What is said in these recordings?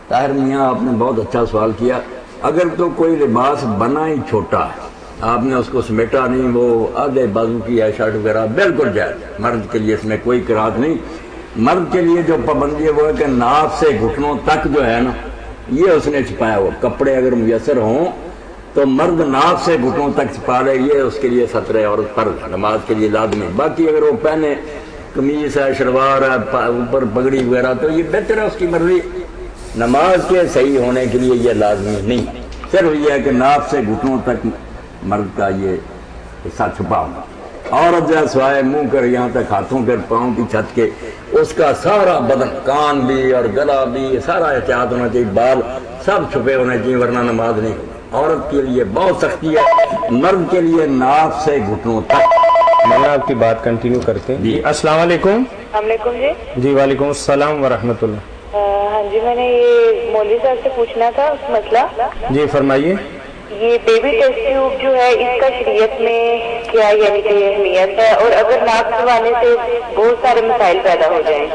طاہر میاں آپ نے بہت اچھا سوال کیا. اگر تو کوئی لباس بنا ہی چھوٹا ہے، آپ نے اس کو سمیٹا نہیں، وہ آدھے بازو کی ہے شرٹ وغیرہ، بالکل جائز. مرد کے لیے اس میں کوئی کراہت نہیں. مرد کے لیے جو پابندی ہے وہ ہے کہ ناف سے گھٹنوں تک جو ہے نا یہ اس نے چھپایا ہو. کپڑے اگر میسر ہوں تو مرد ناف سے گھٹنوں تک چھپا لے، یہ اس کے لیے سطر ہے، عورت پر نماز کے لیے لازمی. باقی اگر وہ پہنے قمیص ہے، شلوار ہے، اوپر پگڑی وغیرہ تو یہ بہتر ہے، اس کی مرضی. نماز کے صحیح ہونے کے لیے یہ لازمی نہیں، صرف یہ ہے کہ ناف سے گھٹنوں تک مرد کا یہ حصہ چھپا ہونا. عورت جو ہے سوائے منہ کر یہاں تک ہاتھوں کے پاؤں کی چھت کے، اس کا سارا بدن، کان بھی اور گلا بھی، سارا احتیاط ہونا چاہیے، بال سب چھپے ہونے چاہیے ورنہ نماز نہیں. عورت کے لیے بہت سختی ہے، مرد کے لیے ناف سے گھٹنوں تک. میں آپ کی بات کنٹینیو کرتے ہیں. جی السلام علیکم. السلام علیکم. جی وعلیکم السلام ورحمۃ اللہ. ہاں جی، میں نے یہ مولوی صاحب سے پوچھنا تھا مسئلہ. جی فرمائیے. یہ بیبی ٹیسٹ ٹیوب جو ہے اس کا شریعت میں کیا یعنی کہ اہمیت ہے، اور اگر ناک دبانے سے بہت سارے مسائل پیدا ہو جائیں؟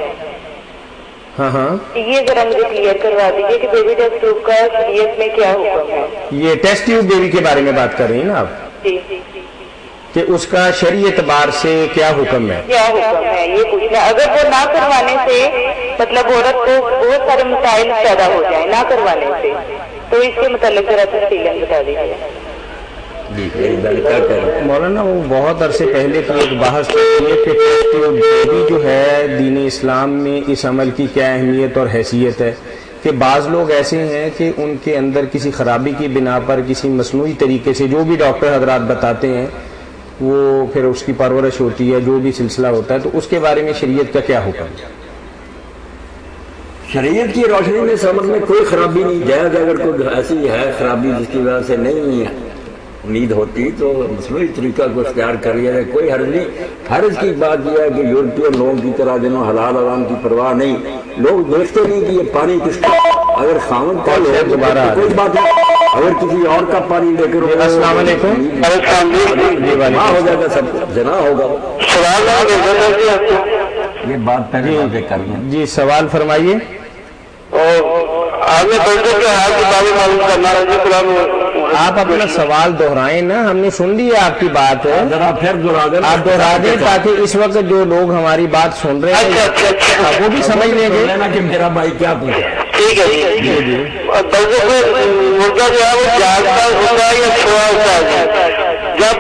ہاں یہ ذرا مجھے کلیئر کروا دیجیے کہ بیبی ٹیسٹ ٹیوب کا شریعت میں کیا حکم ہے. یہ ٹیسٹ ٹیوب بیبی کے بارے میں بات کر رہی ہیں نا آپ؟ جی کہ اس کا شرعی اعتبار سے کیا حکم ہے؟ کیا حکم ہے یہ پوچھنا. اگر وہ نہ کروانے سے مطلب عورت کو بہت سارے مسائل پیدا ہو جائیں نہ کروانے سے، تو اس کے متعلق ذرا تفصیل بتا دیجیے. مولانا وہ بہت عرصے پہلے کی ایک بحث ہے کہ ٹیسٹ ٹیوب بیبی جو ہے دین اسلام میں اس عمل کی کیا اہمیت اور حیثیت ہے. کہ بعض لوگ ایسے ہیں کہ ان کے اندر کسی خرابی کی بنا پر کسی مصنوعی طریقے سے جو بھی ڈاکٹر حضرات بتاتے ہیں وہ پھر اس کی پرورش ہوتی ہے، جو بھی سلسلہ ہوتا ہے، تو اس کے بارے میں شریعت کا کیا حکم ہے؟ شریعت کی روشنی میں سمجھ میں کوئی خرابی نہیں. جائز اگر کوئی ایسی ہے خرابی جس کی وجہ سے نہیں امید ہوتی تو مصنوعی طریقہ کو اختیار کر لیا جائے، کوئی حرج نہیں. حرج کی بات یہ ہے کہ یورپین لوگوں کی طرح جنہوں حلال حرام کی پرواہ نہیں، لوگ دیکھتے نہیں کہ یہ پانی کس کا، اگر خاوند کا لو دوبارہ کوئی بات نہیں، اگر کسی اور کا پانی لے کر السلام علیکم ہو جائے گا، سب جنا ہوگا. یہ بات پہلے واضح کر لیں. جی سوال فرمائیے. آپ اپنا سوال دہرائیں نا، ہم نے سن لی آپ کی بات، ذرا پھر آپ دہرا دیں تاکہ اس وقت جو لوگ ہماری بات سن رہے ہیں وہ بھی سمجھ لیں گے کہ میرا بھائی کیا پوچھا. ٹھیک ہے جی. مرغا جو ہے وہ جاگتا ہوتا ہے یا سویا ہوتا ہے؟ جب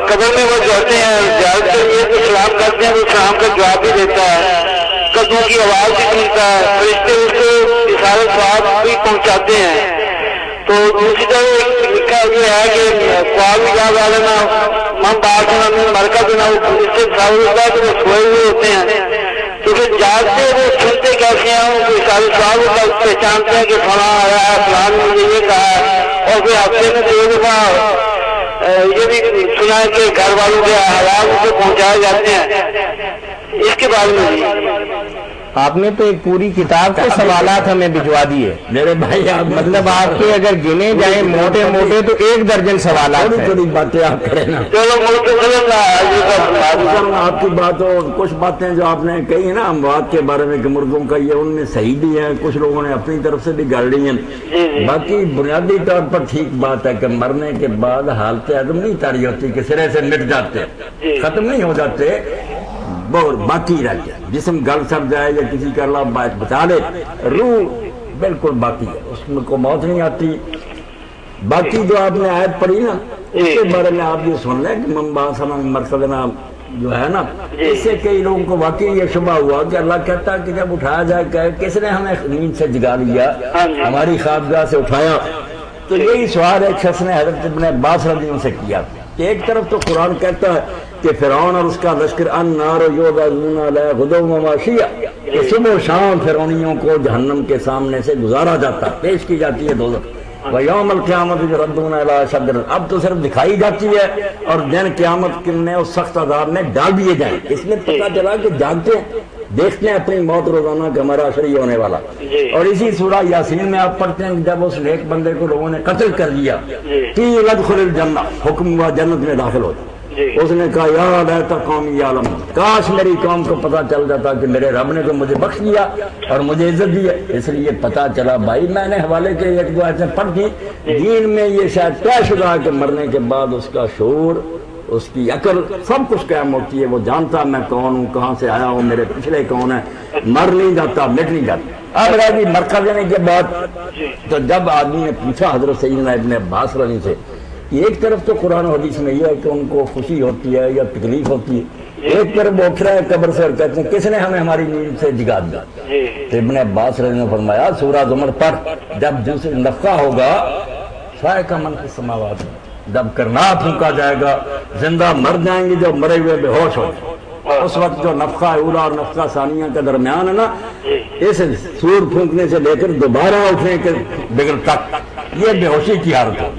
قبر میں وہ جاتے ہیں جاگ کر یہ تو سلام کرتے ہیں، وہ سلام کا جواب بھی دیتا ہے، قدموں کی آواز بھی سنتا ہے، فرشتے اس کو اشارے ثواب بھی پہنچاتے ہیں. تو دوسری طرف لکھا یہ ہے کہ خواب جاگ والے نا من بات مرکز جو نا اس سے ثابت ہوتا ہے کہ وہ سوئے ہوئے ہوتے ہیں. تو پھر جاگتے وہ سنتے کیسے ہیں، ان کو اشارے ثواب ہوتا ہے، پہچانتے ہیں کہ فلاں آیا ہے، فلاں نے مجھے یہ کہا ہے. اور پھر ہفتے میں 2 دفعہ یہ بھی سنا ہے کہ گھر والوں کے حالات ان کو پہنچائے جاتے ہیں. اس کے بارے میں آپ نے تو ایک پوری کتاب کے سوالات ہمیں بھجوا دیے میرے بھائی. مطلب آپ کے اگر گنے جائیں موٹے موٹے تو 1 درجن سوالات ہیں. تھوڑی باتیں آپ کریں نا. آپ کی بات اور کچھ باتیں جو آپ نے کہی ہیں نا اموات کے بارے میں کہ مردوں کا یہ ان میں صحیح بھی ہے، کچھ لوگوں نے اپنی طرف سے بھی گاڑ لی ہیں. باقی بنیادی طور پر ٹھیک بات ہے کہ مرنے کے بعد حالت عدم نہیں تاری ہوتی کہ سرے سے مٹ جاتے، ختم نہیں ہو جاتے، بہت باقی رہ گیا. جسم گل سڑ جائے یا کسی کا اللہ بچا لے، روح بالکل باقی ہے، اس میں کو موت نہیں آتی. باقی جو آپ نے آیت پڑھی نا اس کے بارے میں آپ یہ سن لیں کہ ممباسنا مرکزنا جو ہے نا، اس سے کئی لوگوں کو واقعی یہ شبہ ہوا کہ اللہ کہتا ہے کہ جب اٹھایا جائے کہ کس نے ہمیں نیند سے جگا لیا، ہماری خوابگاہ سے اٹھایا. تو یہی سوال ایک شخص نے حضرت ابن عباس رضی اللہ عنہ سے کیا کہ ایک طرف تو قرآن کہتا ہے کہ فرعون اور اس کا لشکر النار یوضعون علیہ غدوا وعشیا، کہ صبح و شام فرعونیوں کو جہنم کے سامنے سے گزارا جاتا، پیش کی جاتی ہے دوزخ. ویوم القیامت یردون الی اشد، اب تو صرف دکھائی جاتی ہے اور دن قیامت میں اس سخت عذاب میں ڈال دیے جائیں. اس میں پتہ چلا کہ جانتے ہیں، دیکھتے ہیں اپنی موت روزانہ کہ ہمارا شریع ہونے والا. اور اسی سورہ یاسین میں آپ پڑھتے ہیں کہ جب اس نیک بندے کو لوگوں نے قتل کر دیا قیل ادخل الجنہ، حکم ہوا جنت میں داخل ہو. اس نے کہا یا لیت قومی یعلم، کاش میری قوم کو پتا چل جاتا کہ میرے رب نے تو مجھے بخش دیا اور مجھے عزت دی ہے۔ اس لیے پتا چلا بھائی، میں نے حوالے کے ایک دو ایسے پڑھ دی، دین میں یہ شاید طے شدہ کہ مرنے کے بعد اس کا شعور، اس کی عقل، سب کچھ قائم ہوتی ہے۔ وہ جانتا میں کون ہوں، کہاں سے آیا ہوں، میرے پچھلے کون ہیں، مر نہیں جاتا، مٹ نہیں جاتا۔ اب رہی مرکز دینے کے بعد، تو جب آدمی نے پوچھا حضرت سیدنا ابن عباس رضی سے، ایک طرف تو قرآن و حدیث میں یہ ہے کہ ان کو خوشی ہوتی ہے یا تکلیف ہوتی ہے، ایک طرف وہ اٹھ رہا ہے قبر سے اور کہتے ہیں کس نے ہمیں ہماری نیند سے جگا دیا؟ تو ابن عباس رضی نے فرمایا سورہ زمر پڑھ، جب دوسرے نفخہ ہوگا صاعقہ من فی السماوات، جب کرنا پھونکا جائے گا، زندہ مر جائیں گے جو مرے ہوئے بے ہوش ہو، اس وقت جو نفخہ اولا اور نفخہ ثانیہ کے درمیان ہے نا، اس سور پھونکنے سے لے کر دوبارہ اٹھنے کے بغیر تک یہ بے ہوشی کی حالت ہو،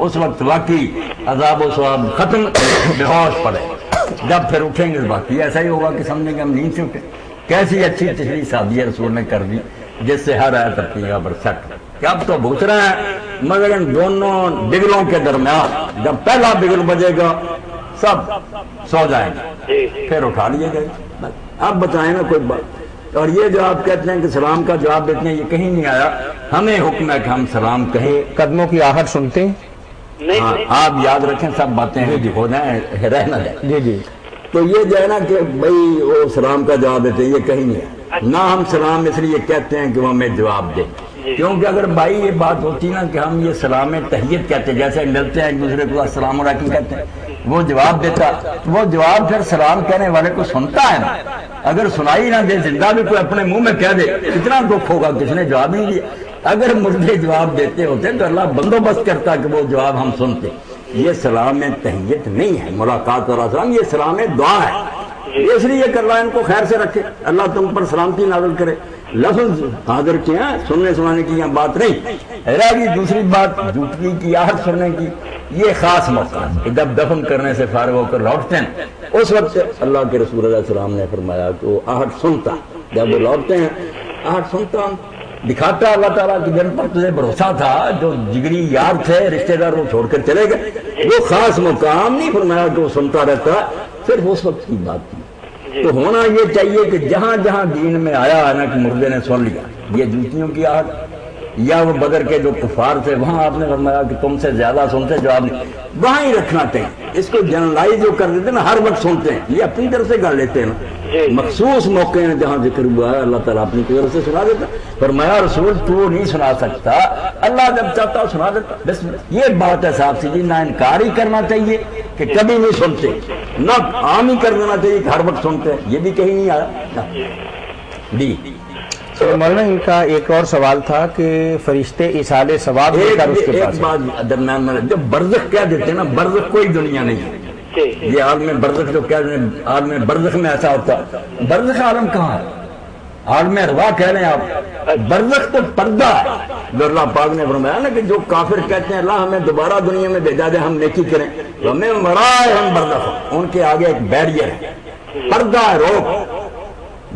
اس وقت واقعی عذاب و ثواب ختم، بے ہوش پڑے، جب پھر اٹھیں گے باقی ایسا ہی ہوگا کہ سمجھیں گے ہم نیند سے اٹھے۔ کیسی اچھی تشریح سعدیہ رسول نے کر دی جس سے ہر آیت اپنی جگہ پر سٹ کہ اب تو بھوس رہے ہیں، مگر ان دونوں بگلوں کے درمیان جب پہلا بگل بجے گا سب سو جائیں گے، پھر اٹھا لیے گئے۔ اب بتائیں نا کوئی بات، اور یہ جو آپ کہتے ہیں کہ سلام کا جواب دیتے ہیں، یہ کہیں نہیں آیا، ہمیں حکم ہے کہ ہم سلام کہیں۔ قدموں کی آہٹ سنتے ہیں؟ ہاں، آپ یاد رکھیں سب باتیں ہو جائیں، رہ نہ جائیں۔ جی جی، تو یہ جو ہے نا کہ بھائی وہ سلام کا جواب دیتے ہیں، یہ کہیں نہیں ہے، نہ ہم سلام اس لیے کہتے ہیں کہ وہ ہمیں جواب دیں، کیونکہ اگر بھائی یہ بات ہوتی نا کہ ہم یہ سلام تحیت کہتے ہیں، جیسے ملتے ہیں ایک دوسرے کو السلام علیکم کہتے ہیں، وہ جواب دیتا، وہ جواب پھر سلام کہنے والے کو سنتا ہے نا، اگر سنائی نہ دے، زندہ بھی کوئی اپنے منہ میں کہہ دے، اتنا دکھ ہوگا کس نے جواب نہیں دیا۔ اگر مردے جواب دیتے ہوتے تو اللہ بندوبست کرتا کہ وہ جواب ہم سنتے۔ یہ سلام تحیت نہیں ہے، ملاقات اور سلام، یہ سلام دعا ہے، اس لیے کہ اللہ ان کو خیر سے رکھے، اللہ تم پر سلامتی نازل کرے۔ لفظ حاضر کیے ہیں، سننے سنانے کی یہ بات نہیں رہ گئی۔ دوسری بات جوتگی کی آہٹ سننے کی، یہ خاص موقع ہے جب دفن کرنے سے فارغ ہو کر لوٹتے ہیں، اس وقت اللہ کے رسول علیہ السلام نے فرمایا کہ وہ آہٹ سنتا، جب وہ لوٹتے ہیں آہٹ سنتا، دکھاتا اللہ تعالیٰ کی جن پر تجھے بھروسہ تھا، جو جگری یار تھے، رشتہ دار وہ چھوڑ کر چلے گئے، وہ خاص مقام نہیں فرمایا کہ وہ سنتا رہتا، صرف اس وقت کی بات تھی۔ تو ہونا یہ چاہیے کہ جہاں جہاں دین میں آیا ہے نا کہ مردے نے سن لیا، یہ جوتیوں کی آہٹ، یا وہ بدر کے جو کفار تھے وہاں آپ نے فرمایا کہ تم سے زیادہ سنتے جواب نہیں، وہاں ہی رکھنا چاہیے۔ اس کو جنرلائز جو کر دیتے نا ہر وقت سنتے ہیں، یہ اپنی طرف سے گڑھ لیتے ہیں نا، مخصوص موقع ہیں جہاں ذکر ہوا ہے اللہ تعالیٰ اپنی طرف سے سنا دیتا، فرمایا رسول تو نہیں سنا سکتا، اللہ جب چاہتا سنا دیتا، بس یہ بات ہے صاحب سی جی، نہ انکار ہی کرنا چاہیے کہ کبھی نہیں سنتے، نہ عام ہی کر دینا چاہیے کہ ہر وقت سنتے ہیں، یہ بھی کہیں نہیں آیا جی۔ مولانا ان کا ایک اور سوال تھا کہ فرشتے ایصال ثواب لے کر اس کے پاس، ایک بات درمیان میں جو برزخ کہہ دیتے ہیں نا، برزخ کوئی دنیا نہیں ہے، یہ عالم برزخ جو کہہ رہے ہیں، عالم برزخ میں ایسا ہوتا ہے، برزخ عالم کہاں ہے؟ عالم ارواح کہہ رہے ہیں آپ، برزخ تو پردہ ہے، جو اللہ پاک نے فرمایا نا کہ جو کافر کہتے ہیں اللہ ہمیں دوبارہ دنیا میں بھیجا دے ہم نیکی کریں، تو ہمیں مرائے ہم برزخ، ان کے آگے ایک بیریئر ہے، پردہ ہے، روک،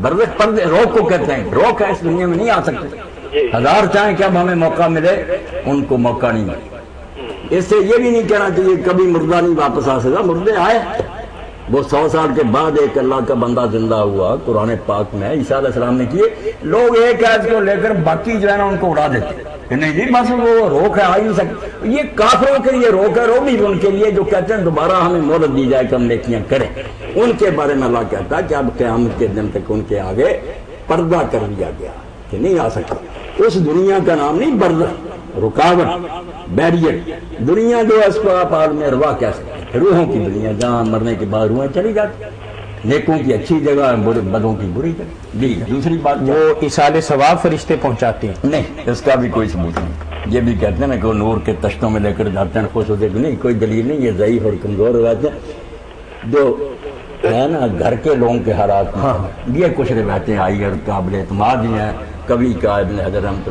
برزخ پردے روک کو کہتے ہیں، روک ہے، اس دنیا میں نہیں آ سکتے، ہزار چاہیں کہ اب ہمیں موقع ملے، ان کو موقع نہیں ملے۔ اس سے یہ بھی نہیں کہنا چاہیے کبھی مردہ نہیں واپس آ سکتا، مردے آئے، وہ 100 سال کے بعد ایک اللہ کا بندہ زندہ ہوا، قرآن پاک میں عیسیٰ علیہ السلام نے کیے، لوگ ایک آیت کو لے کر باقی جو ہے نا ان کو اڑا دیتے کہ نہیں جی بس وہ روک ہے، آ ہی نہیں سکتے، یہ کافروں کے لیے روک ہے، وہ بھی ان کے لیے جو کہتے ہیں دوبارہ ہمیں مہلت دی جائے کہ ہم نیکیاں کریں، ان کے بارے میں اللہ کہتا ہے کہ اب قیامت کے دن تک ان کے آگے پردہ کر دیا گیا کہ نہیں آ سکتا۔ اس دنیا کا نام نہیں برزخ، رکاوٹ، بیریئر، دنیا جو ہے اس کو آپ عالم ارواح کہہ سکتے ہیں، روحوں کی دنیا جہاں مرنے کے بعد روحیں چلی جاتی، نیکوں کی اچھی جگہ، بدوں کی بری جگہ۔ جی دوسری بات وہ ایصال ثواب فرشتے پہنچاتے ہیں؟ نہیں، اس کا بھی کوئی ثبوت نہیں، یہ بھی کہتے ہیں نا کہ وہ نور کے تشتوں میں لے کر جاتے ہیں خوش ہوتے ہیں، نہیں کوئی دلیل نہیں، یہ ضعیف اور کمزور روایتیں جو ہے نا گھر کے لوگوں کے حالات میں، یہ کچھ روایتیں آئی اور قابل اعتماد ہی ہیں، کبھی کا ابن حجر رحمۃ